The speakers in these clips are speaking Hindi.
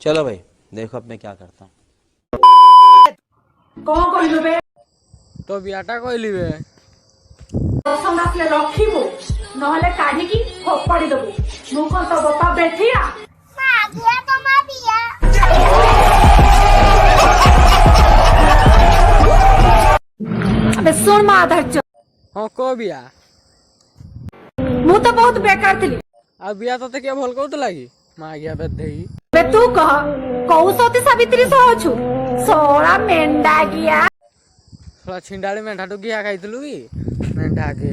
चलो भाई देखो अब मैं क्या करता हूँ। कौन कहलु बे तो बियाटा कहलिबे पसंद आसले रखिबो नहले काढी की फोपाड़ी देबो मु कोन तो बापा बैठिया मागिया तो मा बिया अबे सुन मा धरच हाँ को बिया मु तो बहुत बेकार थी आ बिया तते के भल कहत लागी मागिया बेधई बे तू कह कौ सती सावित्री सह अछु सोळा मेंढा गिया थोड़ा छिंडाली मेंढा तो गिया खाइतलु की मेंढा के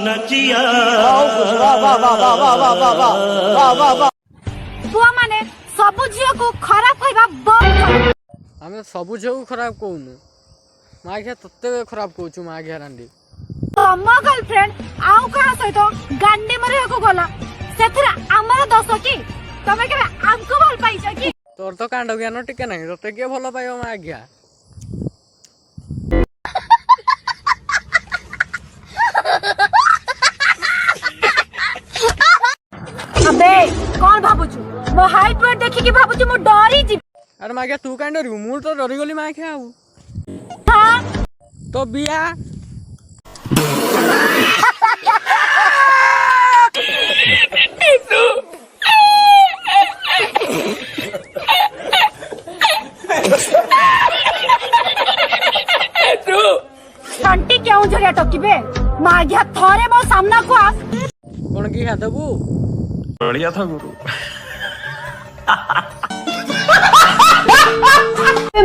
नचिया पुआ माने सबु झियो को खराब कहबा बंद कर हमें सबु झेउ खराब कहनु मागिया तते खराब कहछु मागिया रांडी तम गर्लफ्रेंड आउ कहा सहित गांडी मरे को गला सेथरा हमर दोष की तमे के हमको भल पाइछ की तोर तो कांड ज्ञान टिके नहीं तते के भल पाइयो मागिया अबे कौन भाबुछु मो हाइट वेट देखि की भाबुछु मो डरी जी अरे मागिया तू कांड डरिबु मूल तो डरी गली मागिया आउ हां तो बिया घंटी क्यों झरिया टकीबे मागिया थरे मो सामना को आस कौन की खा देबू बढ़िया था गुरु।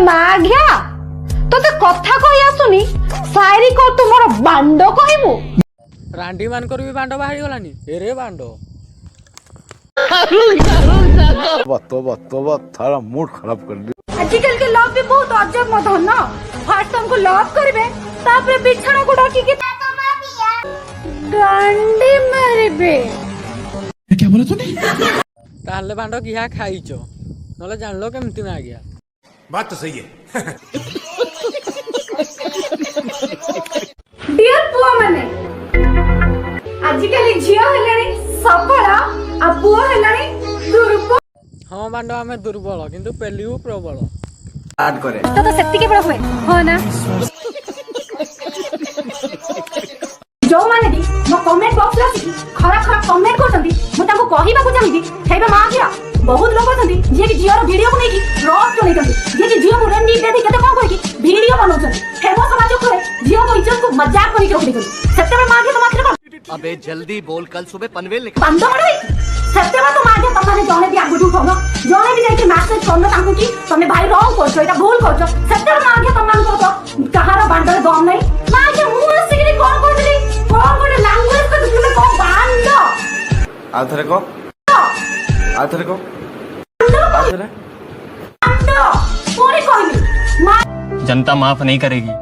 मागिया तो कथा कहि आसुनी सायरी को तुमर बांडो कहिमु रांडी मान कर भी बांडो बाहरी गलानी एरे बांडो तोबा थारा मूड खराब कर दी। आजकल के लव भी बहुत अजब मत हो ना फर्स्ट हमको लव करबे तापर बिछाना को डाकी के तो मा बिया गांडी मारबे क्या बोला तूने? ताहले बांडो किया खाइचो नले जानलो केमती में आ गया बात तो सही है। डियर पुआ माने आजकल झियो हेलानी सफल आ पुआ हेलानी दुर्बल हाँ बांडो आमे दुर्बल किंतु पेलिउ प्रबल ऐड करे तो सेति के बड़ा हुए हो ना जो माने दी मो कमेंट बॉक्स ला खराब खराब कमेंट करछंती मु ताको कहिबा को चाहबी हेबे मा गया बहुत लोग अछंती जे कि जियो रो वीडियो को नेकी रोस्ट करछंती जे कि जियो को रेंडी दे केते कोन कोइ कि वीडियो बनाउछंती फेमस समाज करे जियो को इज्जत को मजाक करी के उठिकल सत्य में मा गया तो माखरे कोन अबे जल्दी बोल कल सुबह पनवेल निकल बंद मरे सत्य में तो मा गया तमाने जने भी आगु उठाउनो जने भी जाके मैसेज करनो तांको कि तमे भाई रॉन्ग करछो एटा भूल करछो सत्य में मा गया तमान को तो कहारो बांडर दम नहीं मा गया मु सिगरी कोन करली कोन कोन लैंग्वेज को तुमे को बांडो आधरे को आधरे को आधरे बांडो पूरी कहली मा जनता माफ नहीं करेगी।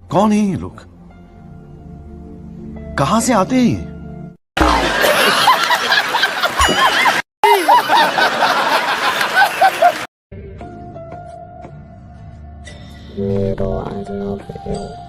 कौन है ये लोग? कहाँ से आते हैं? Little I love you.